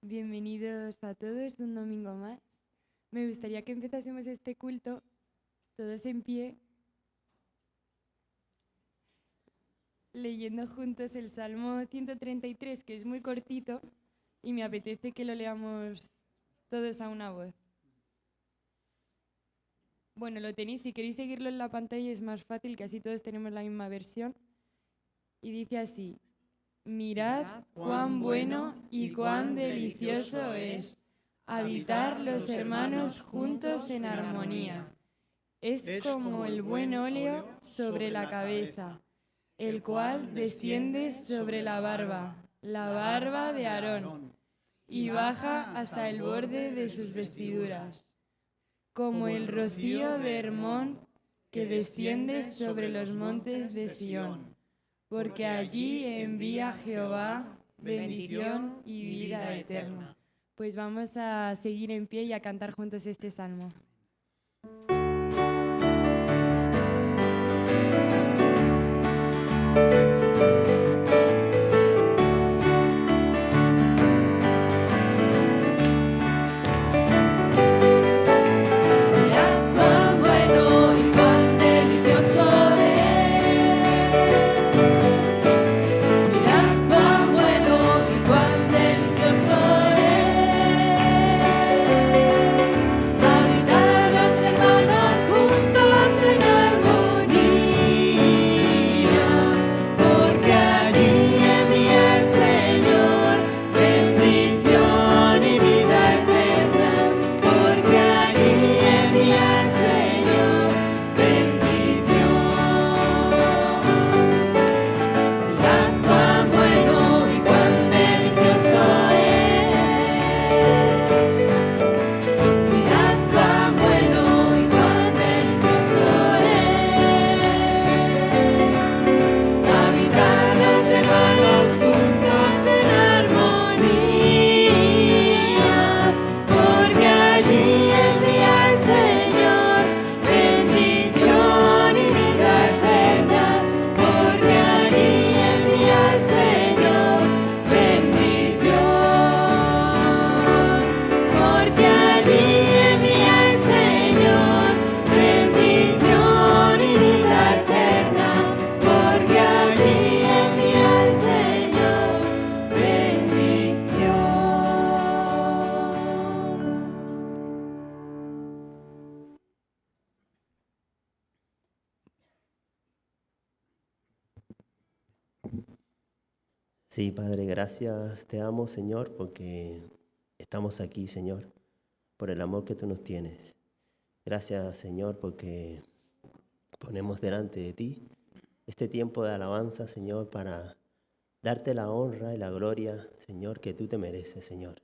Bienvenidos a todos un domingo más. Me gustaría que empezásemos este culto todos en pie, leyendo juntos el Salmo 133, que es muy cortito, y me apetece que lo leamos todos a una voz. Bueno, lo tenéis, si queréis seguirlo en la pantalla es más fácil, que así todos tenemos la misma versión. Y dice así: mirad cuán bueno y cuán delicioso es habitar los hermanos juntos en armonía. Es como el buen óleo sobre la cabeza, el cual desciende sobre la barba de Aarón, y baja hasta el borde de sus vestiduras, como el rocío de Hermón que desciende sobre los montes de Sión. Porque allí envía Jehová bendición y vida eterna. Pues vamos a seguir en pie y a cantar juntos este salmo. Sí, Padre, gracias, te amo, Señor, porque estamos aquí, Señor, por el amor que tú nos tienes. Gracias, Señor, porque ponemos delante de ti este tiempo de alabanza, Señor, para darte la honra y la gloria, Señor, que tú te mereces, Señor,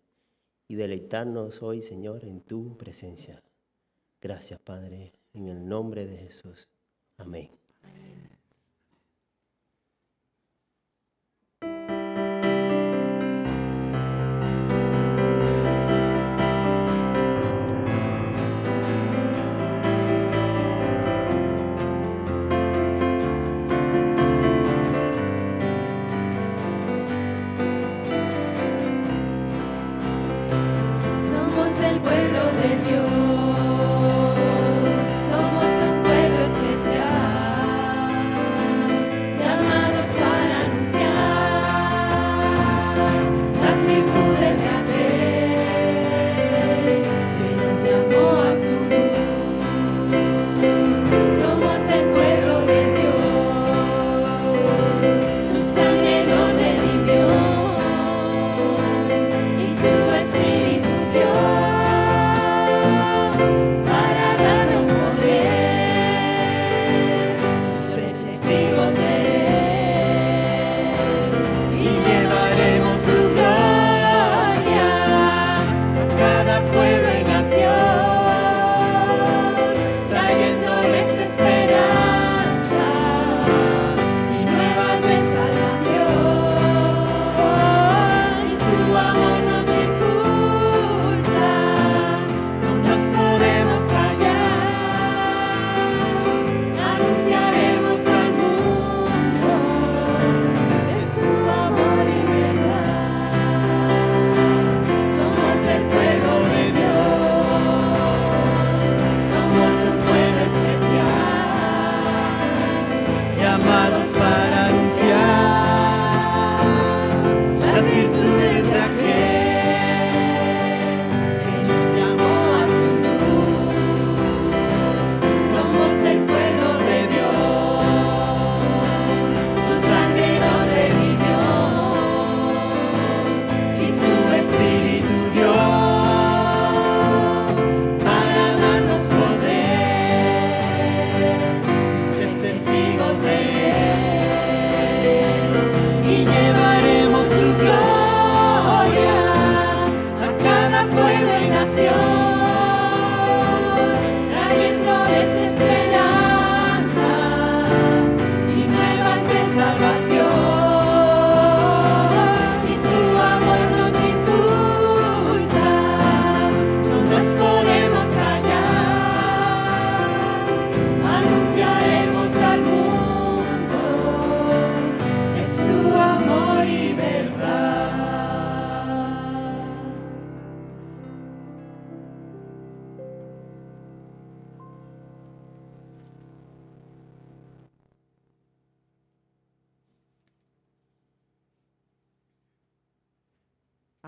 y deleitarnos hoy, Señor, en tu presencia. Gracias, Padre, en el nombre de Jesús. Amén. Somos el pueblo de Dios, somos un pueblo especial.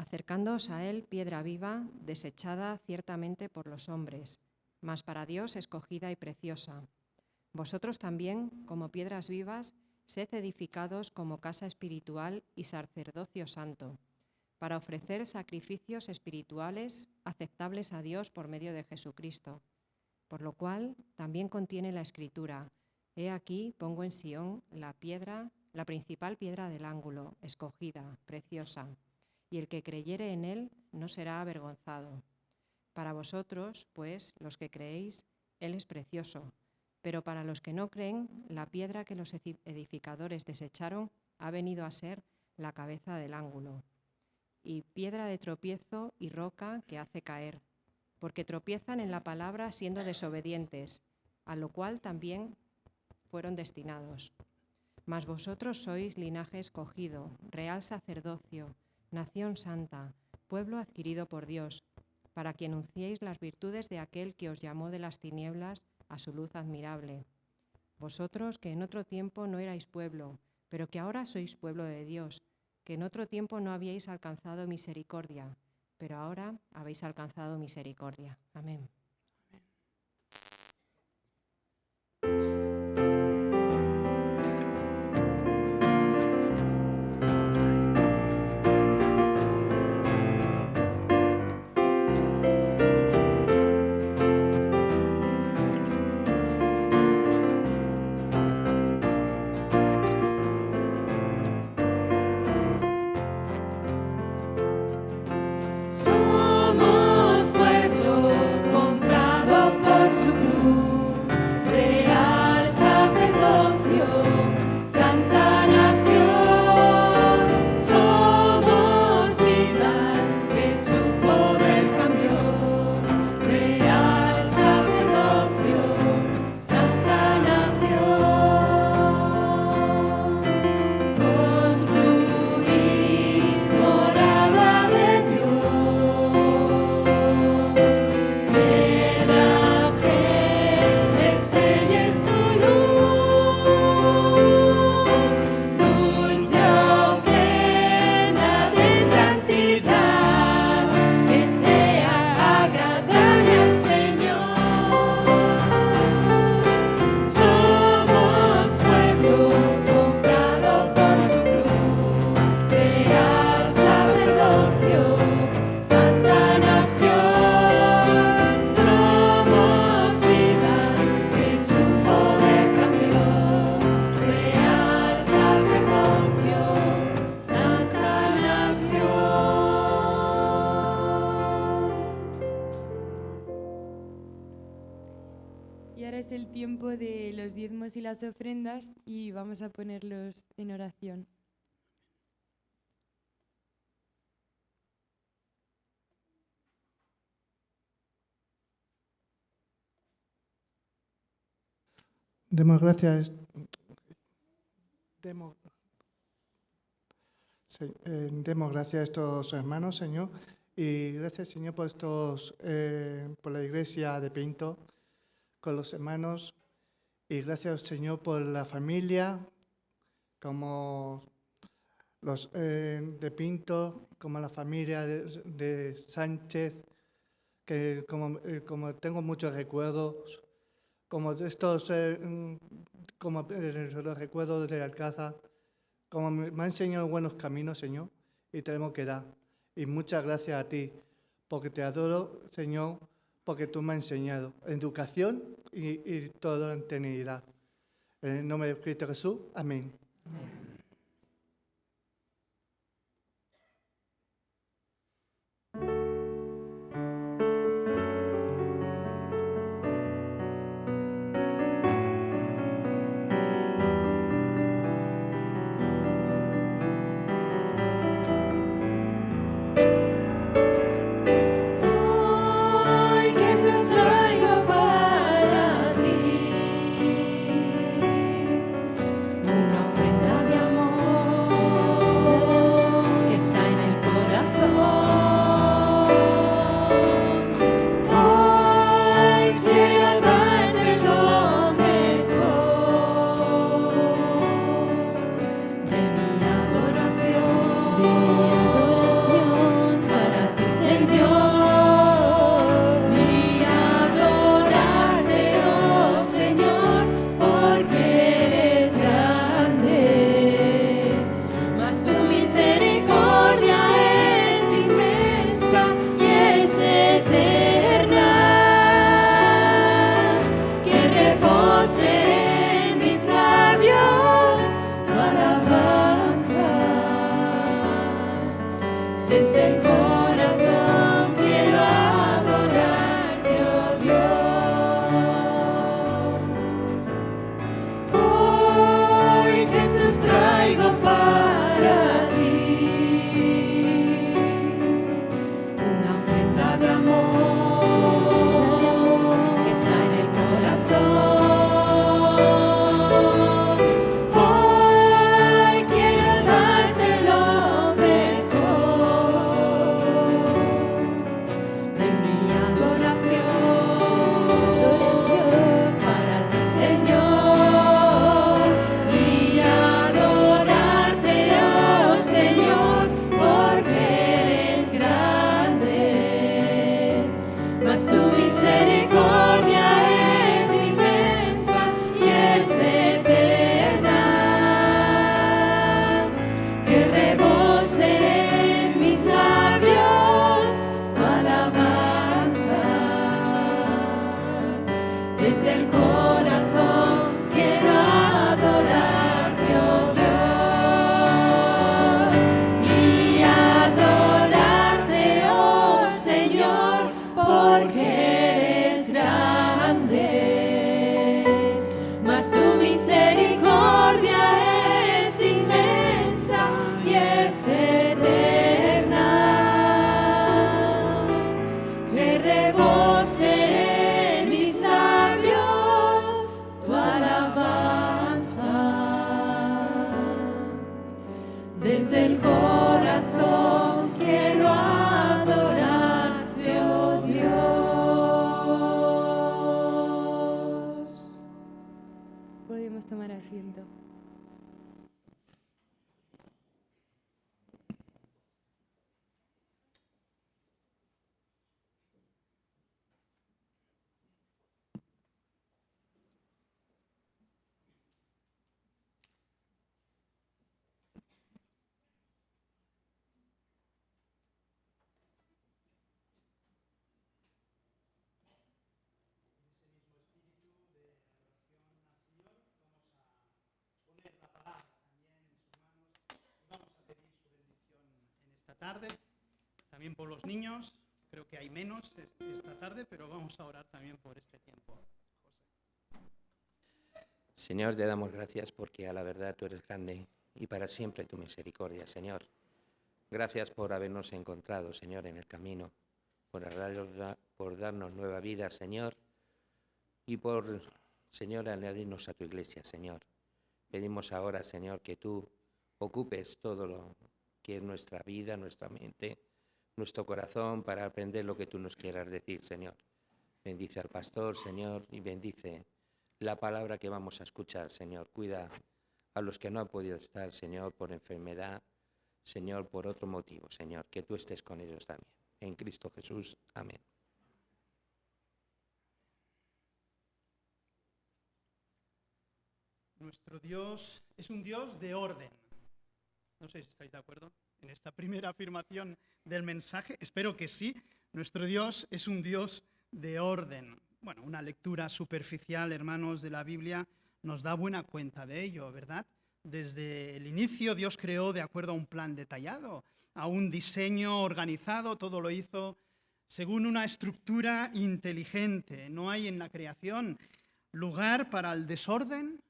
acercándoos a él piedra viva, desechada ciertamente por los hombres, mas para Dios escogida y preciosa. Vosotros también, como piedras vivas, sed edificados como casa espiritual y sacerdocio santo, para ofrecer sacrificios espirituales aceptables a Dios por medio de Jesucristo. Por lo cual también contiene la Escritura: He aquí pongo en Sión la principal piedra del ángulo, escogida, preciosa, y el que creyere en él no será avergonzado. Para vosotros, pues, los que creéis, él es precioso, pero para los que no creen, la piedra que los edificadores desecharon ha venido a ser la cabeza del ángulo, y piedra de tropiezo y roca que hace caer, porque tropiezan en la palabra siendo desobedientes, a lo cual también fueron destinados. Mas vosotros sois linaje escogido, real sacerdocio, nación santa, pueblo adquirido por Dios, para que anunciéis las virtudes de aquel que os llamó de las tinieblas a su luz admirable. Vosotros que en otro tiempo no erais pueblo, pero que ahora sois pueblo de Dios, que en otro tiempo no habíais alcanzado misericordia, pero ahora habéis alcanzado misericordia. Amén. Y ahora es el tiempo de los diezmos y las ofrendas y vamos a ponerlos en oración. Demos gracias. Demos gracias a estos hermanos, Señor, y gracias, Señor, por por la iglesia de Pinto, con los hermanos, y gracias, Señor, por la familia, como los de Pinto, como la familia de Sánchez, que como tengo muchos recuerdos, como estos, como los recuerdos de Alcázar, como me ha enseñado buenos caminos, Señor, y tenemos que dar. Y muchas gracias a ti, porque te adoro, Señor, porque tú me has enseñado educación y toda la eternidad. En el nombre de Cristo Jesús, amén. Amén. Una ofrenda de Desde el corazón quiero adorarte, oh Dios. Podemos tomar asiento. Tarde, también por los niños, creo que hay menos esta tarde, pero vamos a orar también por este tiempo. Señor, te damos gracias porque a la verdad tú eres grande y para siempre tu misericordia, Señor. Gracias por habernos encontrado, Señor, en el camino, por darnos nueva vida, Señor, y por, Señor, añadirnos a tu iglesia, Señor. Pedimos ahora, Señor, que tú ocupes todo lo que es nuestra vida, nuestra mente, nuestro corazón, para aprender lo que tú nos quieras decir, Señor. Bendice al pastor, Señor, y bendice la palabra que vamos a escuchar, Señor. Cuida a los que no han podido estar, Señor, por enfermedad, Señor, por otro motivo, Señor, que tú estés con ellos también. En Cristo Jesús. Amén. Nuestro Dios es un Dios de orden. No sé si estáis de acuerdo en esta primera afirmación del mensaje. Espero que sí. Nuestro Dios es un Dios de orden. Bueno, una lectura superficial, hermanos, de la Biblia nos da buena cuenta de ello, ¿verdad? Desde el inicio Dios creó de acuerdo a un plan detallado, a un diseño organizado, todo lo hizo según una estructura inteligente. No hay en la creación lugar para el desorden,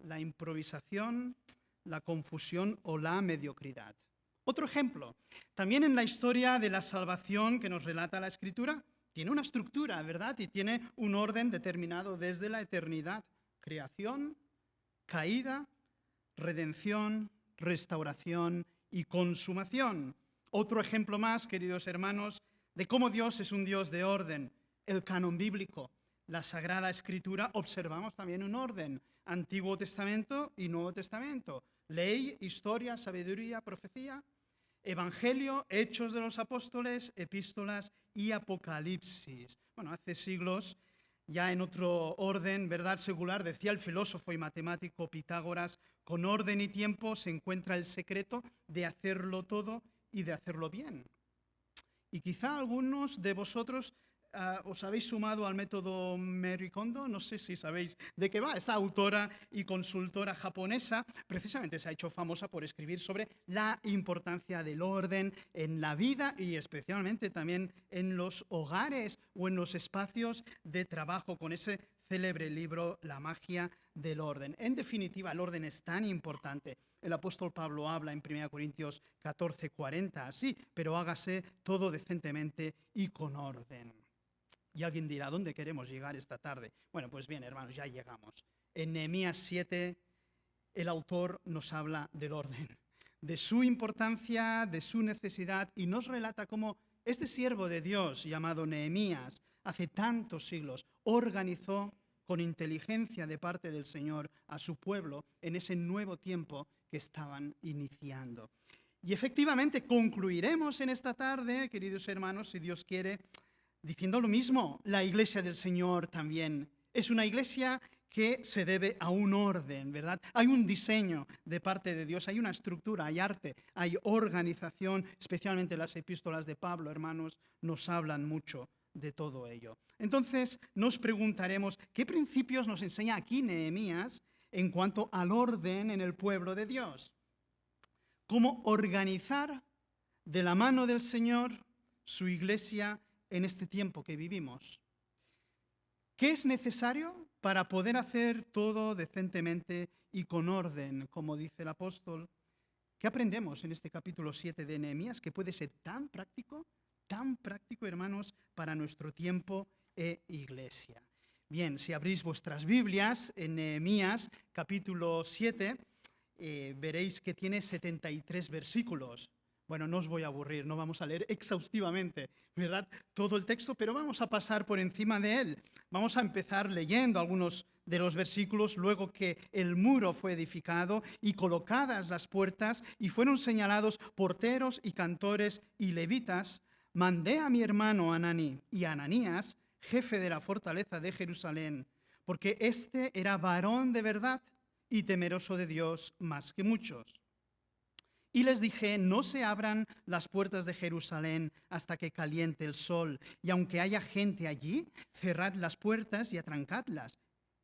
la improvisación, la confusión o la mediocridad. Otro ejemplo, también en la historia de la salvación que nos relata la Escritura, tiene una estructura, ¿verdad? Y tiene un orden determinado desde la eternidad. Creación, caída, redención, restauración y consumación. Otro ejemplo más, queridos hermanos, de cómo Dios es un Dios de orden. El canon bíblico, la Sagrada Escritura, observamos también un orden. Antiguo Testamento y Nuevo Testamento. Ley, historia, sabiduría, profecía, Evangelio, Hechos de los Apóstoles, Epístolas y Apocalipsis. Bueno, hace siglos, ya en otro orden, verdad secular, decía el filósofo y matemático Pitágoras, con orden y tiempo se encuentra el secreto de hacerlo todo y de hacerlo bien. Y quizá algunos de vosotros os habéis sumado al método Marie Kondo, no sé si sabéis de qué va. Esta autora y consultora japonesa precisamente se ha hecho famosa por escribir sobre la importancia del orden en la vida y especialmente también en los hogares o en los espacios de trabajo, con ese célebre libro La magia del orden. En definitiva, el orden es tan importante. El apóstol Pablo habla en 1 Corintios 14:40, así, pero hágase todo decentemente y con orden. Y alguien dirá, ¿dónde queremos llegar esta tarde? Bueno, pues bien, hermanos, ya llegamos. En Nehemías 7, el autor nos habla del orden, de su importancia, de su necesidad, y nos relata cómo este siervo de Dios, llamado Nehemías, hace tantos siglos, organizó con inteligencia de parte del Señor a su pueblo en ese nuevo tiempo que estaban iniciando. Y efectivamente concluiremos en esta tarde, queridos hermanos, si Dios quiere, diciendo lo mismo. La iglesia del Señor también es una iglesia que se debe a un orden, ¿verdad? Hay un diseño de parte de Dios, hay una estructura, hay arte, hay organización, especialmente las epístolas de Pablo, hermanos, nos hablan mucho de todo ello. Entonces nos preguntaremos, ¿qué principios nos enseña aquí Nehemías en cuanto al orden en el pueblo de Dios? ¿Cómo organizar de la mano del Señor su iglesia en este tiempo que vivimos? ¿Qué es necesario para poder hacer todo decentemente y con orden, como dice el apóstol? ¿Qué aprendemos en este capítulo 7 de Nehemías que puede ser tan práctico, hermanos, para nuestro tiempo e iglesia? Bien, si abrís vuestras Biblias en Nehemías capítulo 7, veréis que tiene 73 versículos. Bueno, no os voy a aburrir, no vamos a leer exhaustivamente, ¿verdad?, todo el texto, pero vamos a pasar por encima de él. Vamos a empezar leyendo algunos de los versículos. Luego que el muro fue edificado y colocadas las puertas y fueron señalados porteros y cantores y levitas, mandé a mi hermano Hanani y a Ananías, jefe de la fortaleza de Jerusalén, porque éste era varón de verdad y temeroso de Dios más que muchos. Y les dije, no se abran las puertas de Jerusalén hasta que caliente el sol, y aunque haya gente allí, cerrad las puertas y atrancadlas.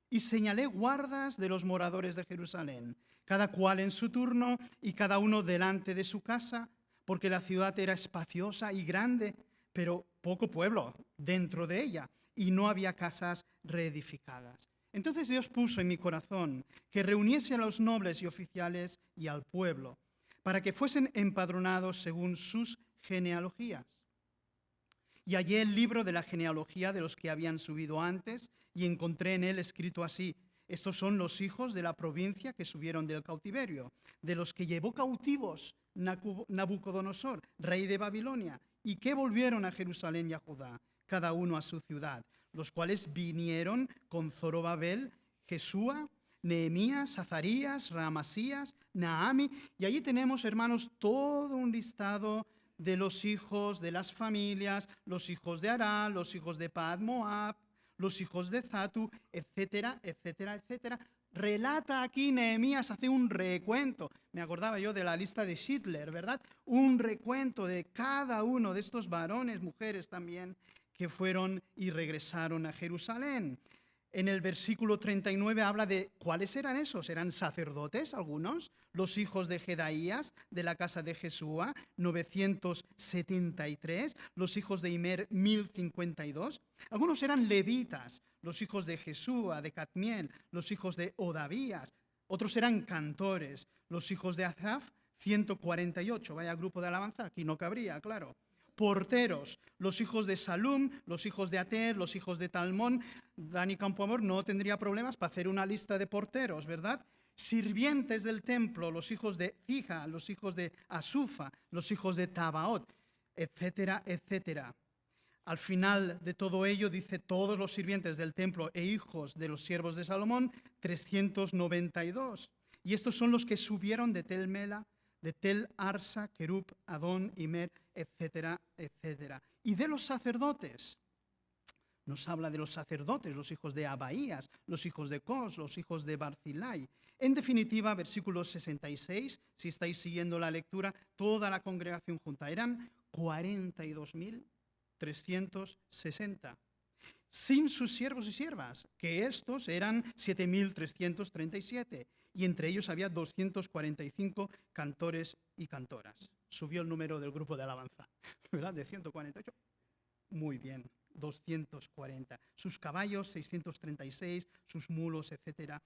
Y señalé guardas de los moradores de Jerusalén, cada cual en su turno y cada uno delante de su casa, porque la ciudad era espaciosa y grande, pero poco pueblo dentro de ella, y no había casas reedificadas. Entonces Dios puso en mi corazón que reuniese a los nobles y oficiales y al pueblo, para que fuesen empadronados según sus genealogías. Y hallé el libro de la genealogía de los que habían subido antes, y encontré en él escrito así: estos son los hijos de la provincia que subieron del cautiverio, de los que llevó cautivos Nabucodonosor, rey de Babilonia, y que volvieron a Jerusalén y a Judá, cada uno a su ciudad, los cuales vinieron con Zorobabel, Jesúa, Nehemías, Azarías, Ramasías, Naami, y allí tenemos, hermanos, todo un listado de los hijos de las familias, los hijos de Ará, los hijos de Pad Moab, los hijos de Zatu, etcétera, etcétera, etcétera. Relata aquí Nehemías, hace un recuento. Me acordaba yo de la lista de Schindler, ¿verdad? Un recuento de cada uno de estos varones, mujeres también, que fueron y regresaron a Jerusalén. En el versículo 39 habla de cuáles eran esos. Eran sacerdotes algunos, los hijos de Jedaías, de la casa de Jesúa, 973, los hijos de Imer, 1052. Algunos eran levitas, los hijos de Jesúa, de Cadmiel, los hijos de Odavías. Otros eran cantores, los hijos de Asaf, 148. Vaya grupo de alabanza, aquí no cabría, claro. Porteros, los hijos de Salum, los hijos de Ater, los hijos de Talmón. Dani Campoamor no tendría problemas para hacer una lista de porteros, ¿verdad? Sirvientes del templo, los hijos de Zija, los hijos de Asufa, los hijos de Tabaot, etcétera, etcétera. Al final de todo ello dice todos los sirvientes del templo e hijos de los siervos de Salomón, 392. Y estos son los que subieron de Tel Mela, de Tel Arsa, Kerub, Adón, Imer, etcétera, etcétera. Y de los sacerdotes, nos habla de los sacerdotes, los hijos de Abaías, los hijos de Cos, los hijos de Barzilai. En definitiva, versículo 66, si estáis siguiendo la lectura, toda la congregación junta, eran 42.360. Sin sus siervos y siervas, que estos eran 7.337, y entre ellos había 245 cantores y cantoras. Subió el número del grupo de alabanza, ¿verdad? De 148. Muy bien, 240. Sus caballos, 636, sus mulos, etcétera.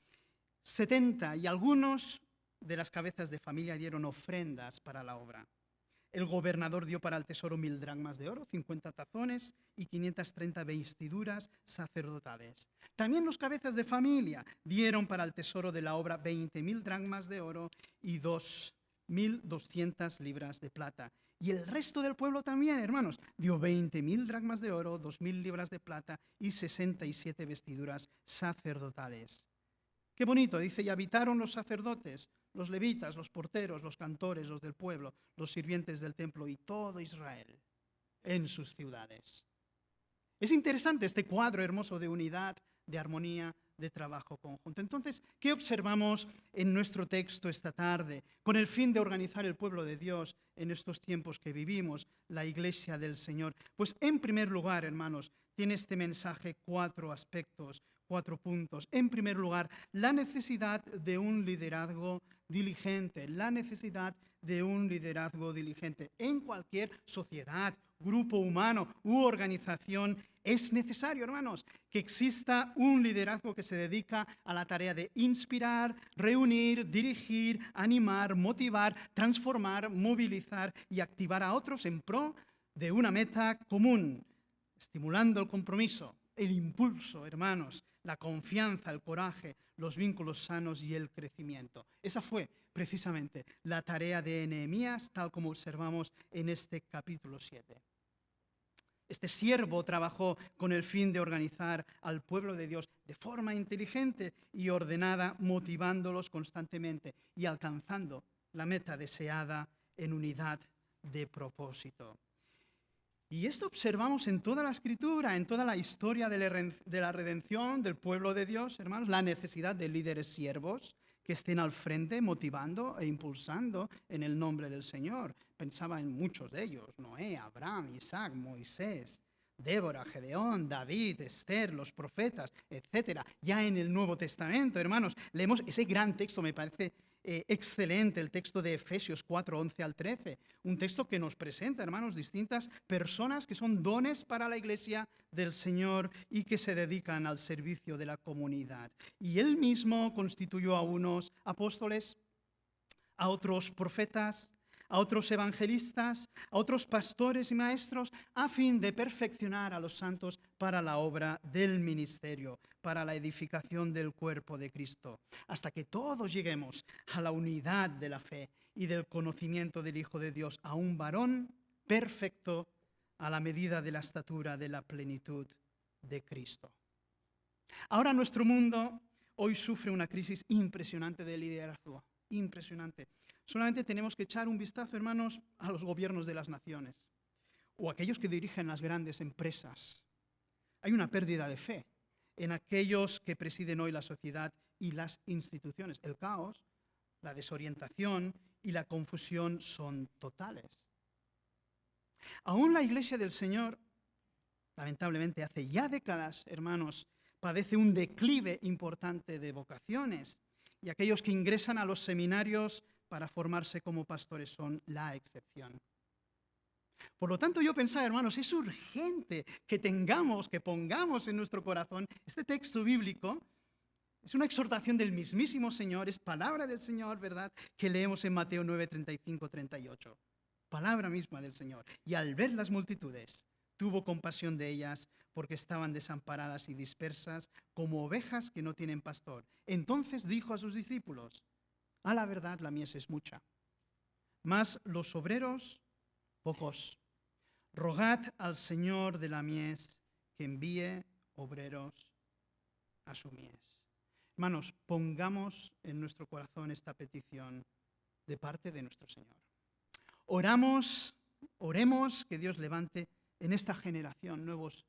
70, y algunos de las cabezas de familia dieron ofrendas para la obra. El gobernador dio para el tesoro 1.000 dracmas de oro, 50 tazones y 530 vestiduras sacerdotales. También los cabezas de familia dieron para el tesoro de la obra 20.000 dracmas de oro y 2.200 libras de plata. Y el resto del pueblo también, hermanos, dio 20.000 dracmas de oro, 2.000 libras de plata y 67 vestiduras sacerdotales. Qué bonito, dice, y habitaron los sacerdotes, los levitas, los porteros, los cantores, los del pueblo, los sirvientes del templo y todo Israel en sus ciudades. Es interesante este cuadro hermoso de unidad, de armonía, de trabajo conjunto. Entonces, ¿qué observamos en nuestro texto esta tarde con el fin de organizar el pueblo de Dios en estos tiempos que vivimos, la Iglesia del Señor? Pues en primer lugar, hermanos, tiene este mensaje 4 aspectos, 4 puntos. En primer lugar, la necesidad de un liderazgo diligente, la necesidad de un liderazgo diligente. En cualquier sociedad, grupo humano u organización es necesario, hermanos, que exista un liderazgo que se dedica a la tarea de inspirar, reunir, dirigir, animar, motivar, transformar, movilizar y activar a otros en pro de una meta común, estimulando el compromiso, el impulso, hermanos, la confianza, el coraje, los vínculos sanos y el crecimiento. Esa fue precisamente la tarea de Nehemías, tal como observamos en este capítulo 7. Este siervo trabajó con el fin de organizar al pueblo de Dios de forma inteligente y ordenada, motivándolos constantemente y alcanzando la meta deseada en unidad de propósito. Y esto observamos en toda la Escritura, en toda la historia de la redención del pueblo de Dios, hermanos, la necesidad de líderes siervos que estén al frente motivando e impulsando en el nombre del Señor. Pensaba en muchos de ellos: Noé, Abraham, Isaac, Moisés, Débora, Gedeón, David, Esther, los profetas, etc. Ya en el Nuevo Testamento, hermanos, leemos ese gran texto, me parece excelente, el texto de Efesios 4, 11 al 13. Un texto que nos presenta, hermanos, distintas personas que son dones para la iglesia del Señor y que se dedican al servicio de la comunidad. Y Él mismo constituyó a unos apóstoles, a otros profetas, a otros evangelistas, a otros pastores y maestros, a fin de perfeccionar a los santos para la obra del ministerio, para la edificación del cuerpo de Cristo, hasta que todos lleguemos a la unidad de la fe y del conocimiento del Hijo de Dios, a un varón perfecto a la medida de la estatura de la plenitud de Cristo. Ahora nuestro mundo hoy sufre una crisis impresionante de liderazgo, impresionante. Solamente tenemos que echar un vistazo, hermanos, a los gobiernos de las naciones o aquellos que dirigen las grandes empresas. Hay una pérdida de fe en aquellos que presiden hoy la sociedad y las instituciones. El caos, la desorientación y la confusión son totales. Aún la Iglesia del Señor, lamentablemente hace ya décadas, hermanos, padece un declive importante de vocaciones, y aquellos que ingresan a los seminarios para formarse como pastores son la excepción. Por lo tanto, yo pensaba, hermanos, es urgente que pongamos en nuestro corazón este texto bíblico. Es una exhortación del mismísimo Señor, es palabra del Señor, ¿verdad?, que leemos en Mateo 9, 35, 38. Palabra misma del Señor. Y al ver las multitudes, tuvo compasión de ellas, porque estaban desamparadas y dispersas como ovejas que no tienen pastor. Entonces dijo a sus discípulos: a la verdad, la mies es mucha, mas los obreros pocos. Rogad al Señor de la mies que envíe obreros a su mies. Hermanos, pongamos en nuestro corazón esta petición de parte de nuestro Señor. Oremos que Dios levante en esta generación nuevos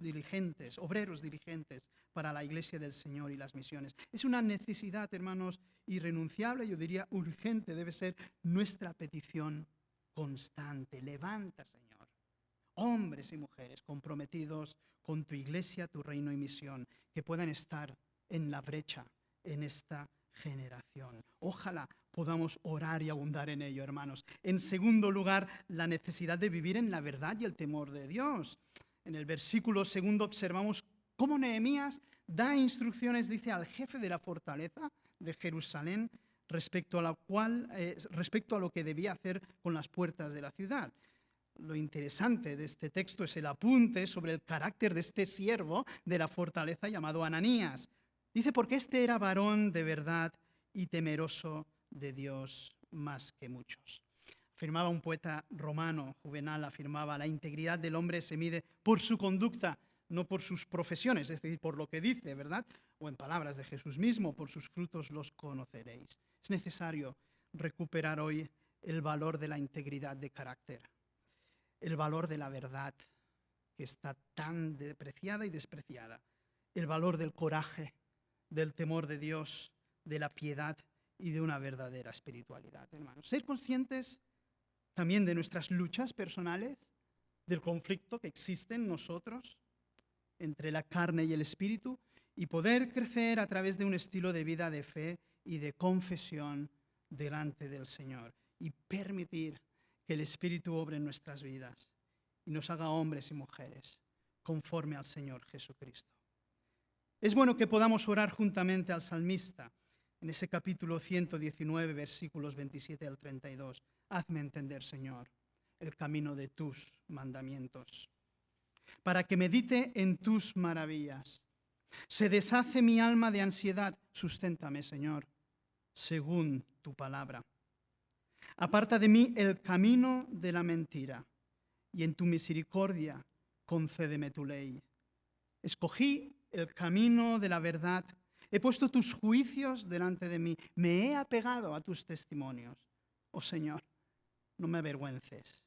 dirigentes, obreros dirigentes para la Iglesia del Señor y las misiones. Es una necesidad, hermanos, irrenunciable, yo diría urgente, debe ser nuestra petición constante. Levanta, Señor, hombres y mujeres comprometidos con tu Iglesia, tu reino y misión, que puedan estar en la brecha en esta generación. Ojalá podamos orar y abundar en ello, hermanos. En segundo lugar, la necesidad de vivir en la verdad y el temor de Dios. En el versículo segundo observamos cómo Nehemías da instrucciones, dice, al jefe de la fortaleza de Jerusalén respecto a lo que debía hacer con las puertas de la ciudad. Lo interesante de este texto es el apunte sobre el carácter de este siervo de la fortaleza llamado Ananías. Dice, porque este era varón de verdad y temeroso de Dios más que muchos. Afirmaba un poeta romano, Juvenal, afirmaba: la integridad del hombre se mide por su conducta, no por sus profesiones, es decir, por lo que dice, ¿verdad? O en palabras de Jesús mismo: por sus frutos los conoceréis. Es necesario recuperar hoy el valor de la integridad de carácter, el valor de la verdad, que está tan depreciada y despreciada, el valor del coraje, del temor de Dios, de la piedad y de una verdadera espiritualidad, hermanos. Ser conscientes también de nuestras luchas personales, del conflicto que existe en nosotros entre la carne y el espíritu, y poder crecer a través de un estilo de vida de fe y de confesión delante del Señor, y permitir que el Espíritu obre en nuestras vidas y nos haga hombres y mujeres conforme al Señor Jesucristo. Es bueno que podamos orar juntamente al salmista en ese capítulo 119, versículos 27 al 32. Hazme entender, Señor, el camino de tus mandamientos, para que medite en tus maravillas. Se deshace mi alma de ansiedad. Susténtame, Señor, según tu palabra. Aparta de mí el camino de la mentira y en tu misericordia concédeme tu ley. Escogí el camino de la verdad. He puesto tus juicios delante de mí. Me he apegado a tus testimonios. Oh Señor, no me avergüences.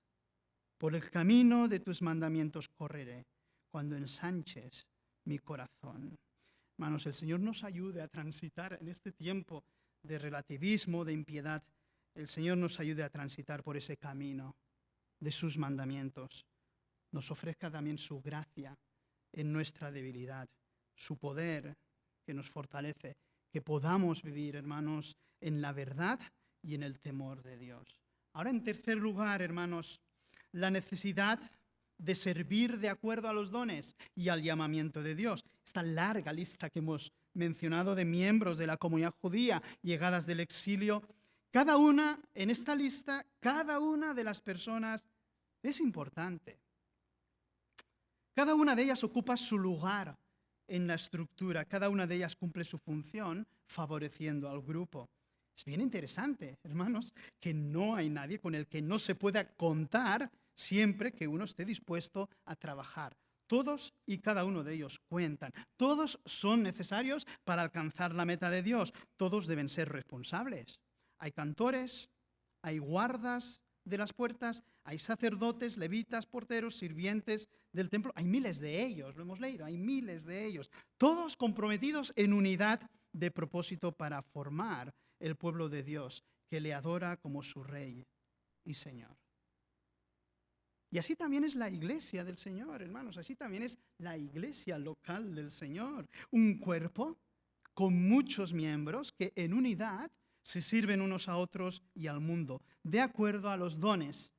Por el camino de tus mandamientos correré cuando ensanches mi corazón. Hermanos, el Señor nos ayude a transitar en este tiempo de relativismo, de impiedad. El Señor nos ayude a transitar por ese camino de sus mandamientos. Nos ofrezca también su gracia en nuestra debilidad, su poder que nos fortalece, que podamos vivir, hermanos, en la verdad y en el temor de Dios. Ahora, en tercer lugar, hermanos, la necesidad de servir de acuerdo a los dones y al llamamiento de Dios. Esta larga lista que hemos mencionado de miembros de la comunidad judía llegadas del exilio, cada una, en esta lista, cada una de las personas es importante. Cada una de ellas ocupa su lugar en la estructura, cada una de ellas cumple su función favoreciendo al grupo. Es bien interesante, hermanos, que no hay nadie con el que no se pueda contar siempre que uno esté dispuesto a trabajar. Todos y cada uno de ellos cuentan. Todos son necesarios para alcanzar la meta de Dios. Todos deben ser responsables. Hay cantores, hay guardas de las puertas, hay sacerdotes, levitas, porteros, sirvientes del templo. Hay miles de ellos, lo hemos leído, hay miles de ellos. Todos comprometidos en unidad de propósito para formar el pueblo de Dios que le adora como su Rey y Señor. Y así también es la iglesia del Señor, hermanos, así también es la iglesia local del Señor. Un cuerpo con muchos miembros que en unidad se sirven unos a otros y al mundo, de acuerdo a los dones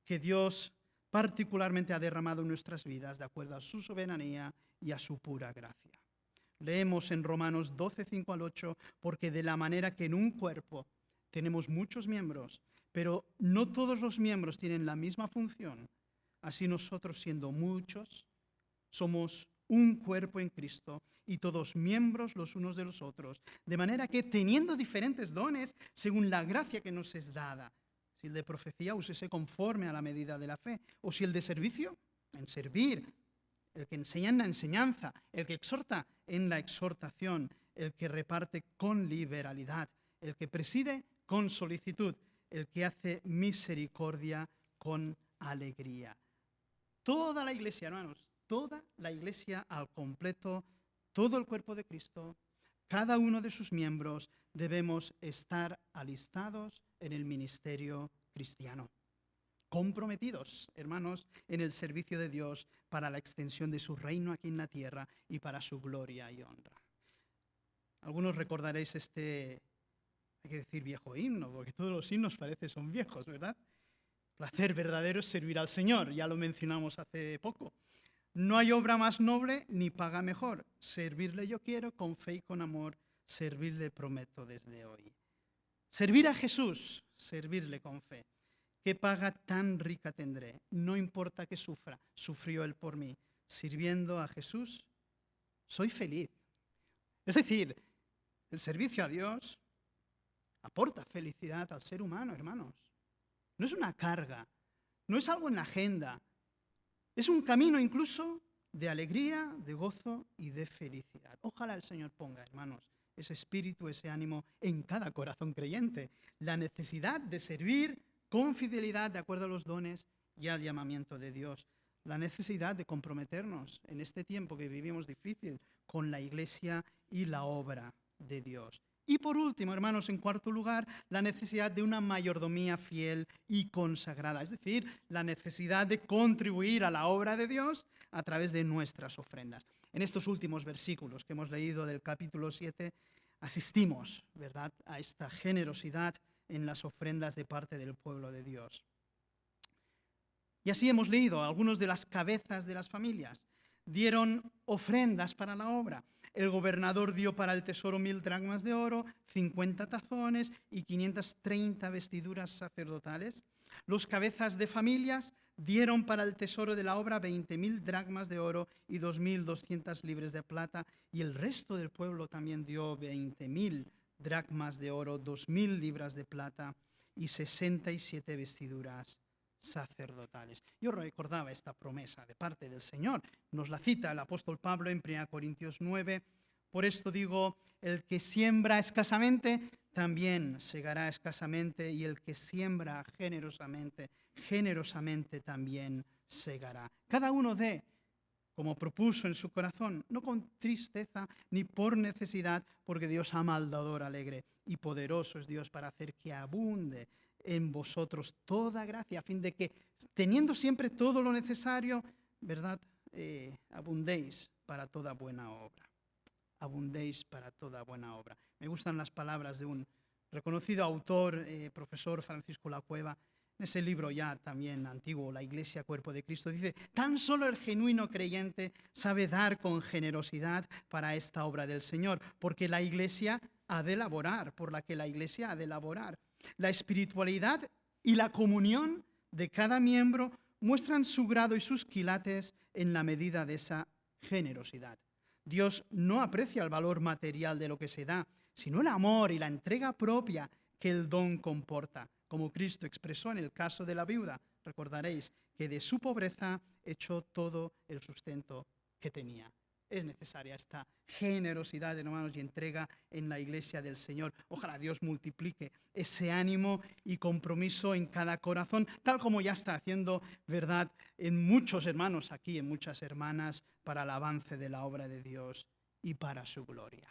que Dios particularmente ha derramado en nuestras vidas, de acuerdo a su soberanía y a su pura gracia. Leemos en Romanos 12, 5 al 8, porque de la manera que en un cuerpo tenemos muchos miembros, pero no todos los miembros tienen la misma función, así nosotros, siendo muchos, somos un cuerpo en Cristo y todos miembros los unos de los otros, de manera que teniendo diferentes dones según la gracia que nos es dada, si el de profecía, úsese conforme a la medida de la fe, o si el de servicio, en servir, el que enseña en la enseñanza, el que exhorta en la exhortación, el que reparte con liberalidad, el que preside con solicitud, el que hace misericordia con alegría. Toda la iglesia, hermanos, toda la iglesia al completo, todo el cuerpo de Cristo, cada uno de sus miembros debemos estar alistados en el ministerio cristiano, comprometidos, hermanos, en el servicio de Dios para la extensión de su reino aquí en la tierra y para su gloria y honra. Algunos recordaréis este, hay que decir viejo himno, porque todos los himnos parece son viejos, ¿verdad? Placer verdadero es servir al Señor, ya lo mencionamos hace poco. No hay obra más noble ni paga mejor. Servirle yo quiero con fe y con amor, servirle prometo desde hoy. Servir a Jesús, servirle con fe. ¿Qué paga tan rica tendré? No importa que sufra, sufrió Él por mí. Sirviendo a Jesús, soy feliz. Es decir, el servicio a Dios aporta felicidad al ser humano, hermanos. No es una carga, no es algo en la agenda. Es un camino incluso de alegría, de gozo y de felicidad. Ojalá el Señor ponga, hermanos, ese espíritu, ese ánimo en cada corazón creyente. La necesidad de servir con fidelidad de acuerdo a los dones y al llamamiento de Dios. La necesidad de comprometernos en este tiempo que vivimos difícil con la iglesia y la obra de Dios. Y por último, hermanos, en cuarto lugar, la necesidad de una mayordomía fiel y consagrada, es decir, la necesidad de contribuir a la obra de Dios a través de nuestras ofrendas. En estos últimos versículos que hemos leído del capítulo 7, asistimos, ¿verdad?, a esta generosidad en las ofrendas de parte del pueblo de Dios. Y así hemos leído, algunos de las cabezas de las familias dieron ofrendas para la obra. El gobernador dio para el tesoro 1000 dracmas de oro, 50 tazones y 530 vestiduras sacerdotales. Los cabezas de familias dieron para el tesoro de la obra 20.000 dracmas de oro y 2.200 libres de plata, y el resto del pueblo también dio 20.000 dracmas de oro, 2.000 libras de plata y 67 vestiduras sacerdotales. Yo recordaba esta promesa de parte del Señor. Nos la cita el apóstol Pablo en 1 Corintios 9. Por esto digo, el que siembra escasamente, también segará escasamente, y el que siembra generosamente, generosamente también segará. Cada uno dé como propuso en su corazón, no con tristeza ni por necesidad, porque Dios ama al dador alegre, y poderoso es Dios para hacer que abunde en vosotros toda gracia, a fin de que, teniendo siempre todo lo necesario, ¿verdad? Abundéis para toda buena obra. Abundéis para toda buena obra. Me gustan las palabras de un reconocido autor, profesor Francisco Lacueva, en ese libro ya también antiguo, La Iglesia, Cuerpo de Cristo, dice: tan solo el genuino creyente sabe dar con generosidad para esta obra del Señor, porque la Iglesia ha de laborar, por la que la Iglesia ha de laborar. La espiritualidad y la comunión de cada miembro muestran su grado y sus quilates en la medida de esa generosidad. Dios no aprecia el valor material de lo que se da, sino el amor y la entrega propia que el don comporta, como Cristo expresó en el caso de la viuda. Recordaréis que de su pobreza echó todo el sustento que tenía. Es necesaria esta generosidad, hermanos, y entrega en la iglesia del Señor. Ojalá Dios multiplique ese ánimo y compromiso en cada corazón, tal como ya está haciendo, ¿verdad?, en muchos hermanos aquí, en muchas hermanas, para el avance de la obra de Dios y para su gloria.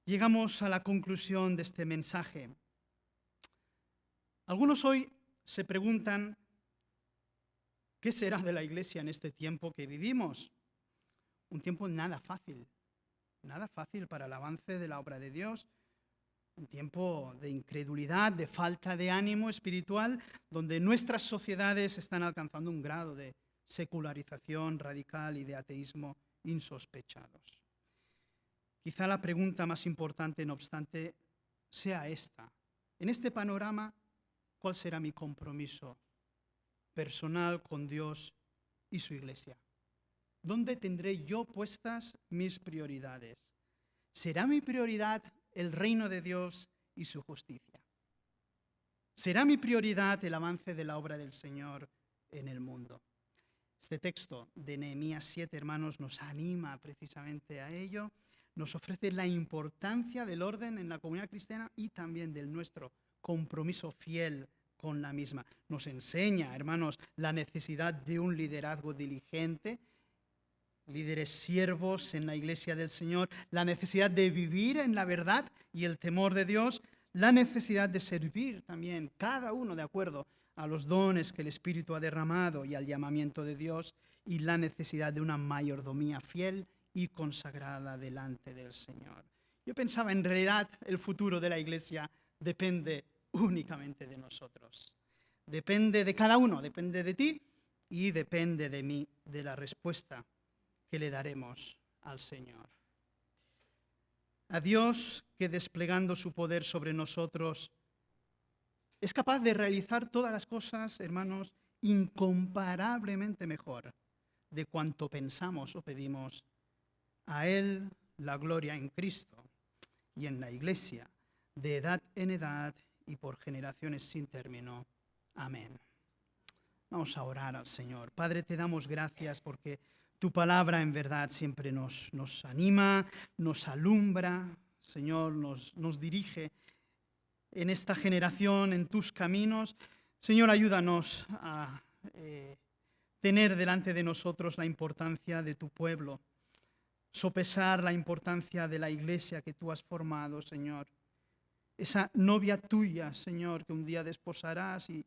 Llegamos a la conclusión de este mensaje. Algunos hoy se preguntan, ¿qué será de la iglesia en este tiempo que vivimos? Un tiempo nada fácil para el avance de la obra de Dios, un tiempo de incredulidad, de falta de ánimo espiritual, donde nuestras sociedades están alcanzando un grado de secularización radical y de ateísmo insospechados. Quizá la pregunta más importante, no obstante, sea esta: en este panorama, ¿cuál será mi compromiso personal con Dios y su iglesia? ¿Dónde tendré yo puestas mis prioridades? ¿Será mi prioridad el reino de Dios y su justicia? ¿Será mi prioridad el avance de la obra del Señor en el mundo? Este texto de Nehemías 7, hermanos, nos anima precisamente a ello. Nos ofrece la importancia del orden en la comunidad cristiana y también del nuestro compromiso fiel con la misma. Nos enseña, hermanos, la necesidad de un liderazgo diligente, líderes siervos en la iglesia del Señor, la necesidad de vivir en la verdad y el temor de Dios, la necesidad de servir también, cada uno de acuerdo a los dones que el Espíritu ha derramado y al llamamiento de Dios, y la necesidad de una mayordomía fiel y consagrada delante del Señor. Yo pensaba, en realidad, el futuro de la iglesia depende únicamente de nosotros. Depende de cada uno, depende de ti y depende de mí, de la respuesta que le daremos al Señor. A Dios, que desplegando su poder sobre nosotros, es capaz de realizar todas las cosas, hermanos, incomparablemente mejor de cuanto pensamos o pedimos. A Él la gloria en Cristo y en la Iglesia, de edad en edad y por generaciones sin término. Amén. Vamos a orar al Señor. Padre, te damos gracias porque tu palabra en verdad siempre nos anima, nos alumbra, Señor, nos dirige en esta generación, en tus caminos. Señor, ayúdanos a tener delante de nosotros la importancia de tu pueblo, sopesar la importancia de la iglesia que tú has formado, Señor. Esa novia tuya, Señor, que un día desposarás y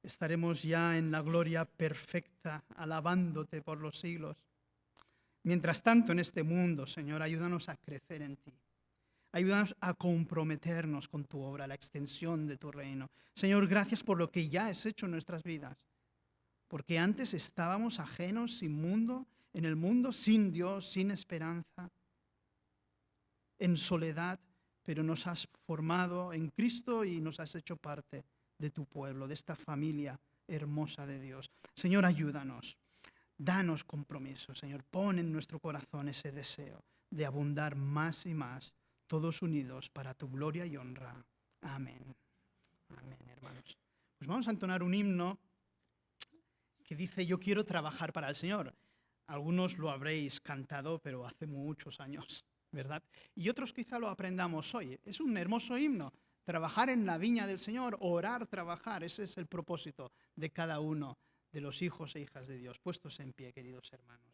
estaremos ya en la gloria perfecta, alabándote por los siglos. Mientras tanto, en este mundo, Señor, ayúdanos a crecer en ti. Ayúdanos a comprometernos con tu obra, la extensión de tu reino. Señor, gracias por lo que ya has hecho en nuestras vidas. Porque antes estábamos ajenos, sin mundo, en el mundo, sin Dios, sin esperanza, en soledad, pero nos has formado en Cristo y nos has hecho parte de tu pueblo, de esta familia hermosa de Dios. Señor, ayúdanos, danos compromiso, Señor, pon en nuestro corazón ese deseo de abundar más y más, todos unidos para tu gloria y honra. Amén. Amén, hermanos. Pues vamos a entonar un himno que dice: yo quiero trabajar para el Señor. Algunos lo habréis cantado, pero hace muchos años, ¿verdad? Y otros quizá lo aprendamos hoy. Es un hermoso himno. Trabajar en la viña del Señor, orar, trabajar. Ese es el propósito de cada uno de los hijos e hijas de Dios. Puestos en pie, queridos hermanos.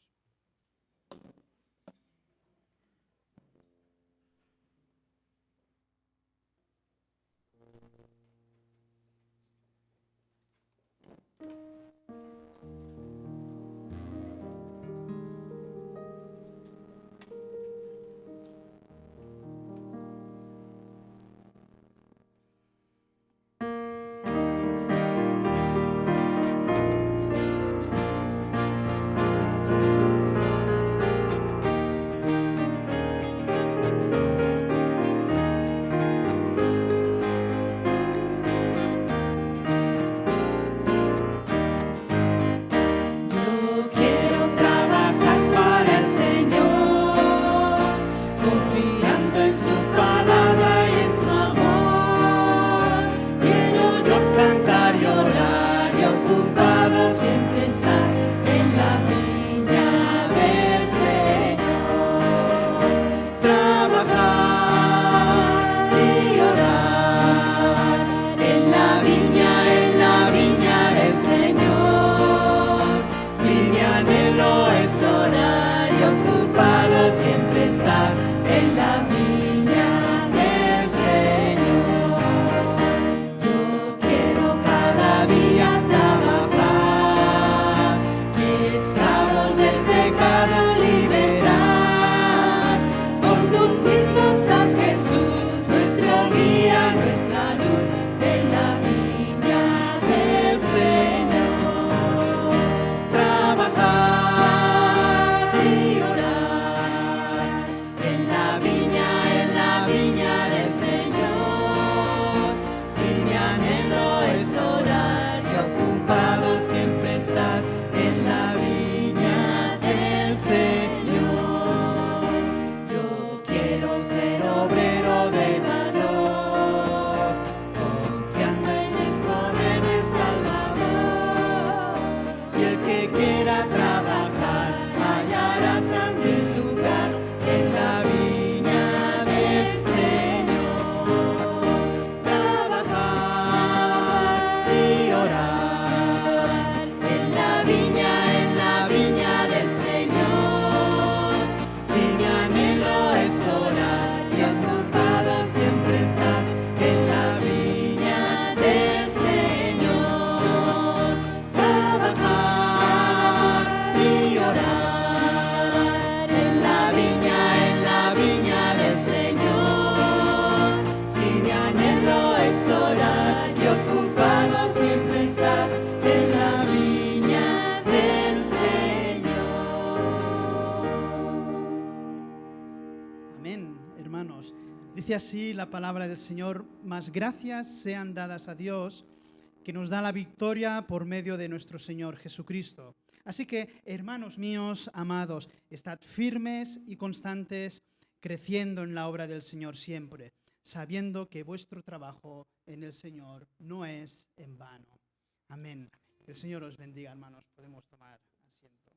Dice así la palabra del Señor: mas gracias sean dadas a Dios, que nos da la victoria por medio de nuestro Señor Jesucristo. Así que, hermanos míos, amados, estad firmes y constantes, creciendo en la obra del Señor siempre, sabiendo que vuestro trabajo en el Señor no es en vano. Amén. Que el Señor os bendiga, hermanos. Podemos tomar asiento.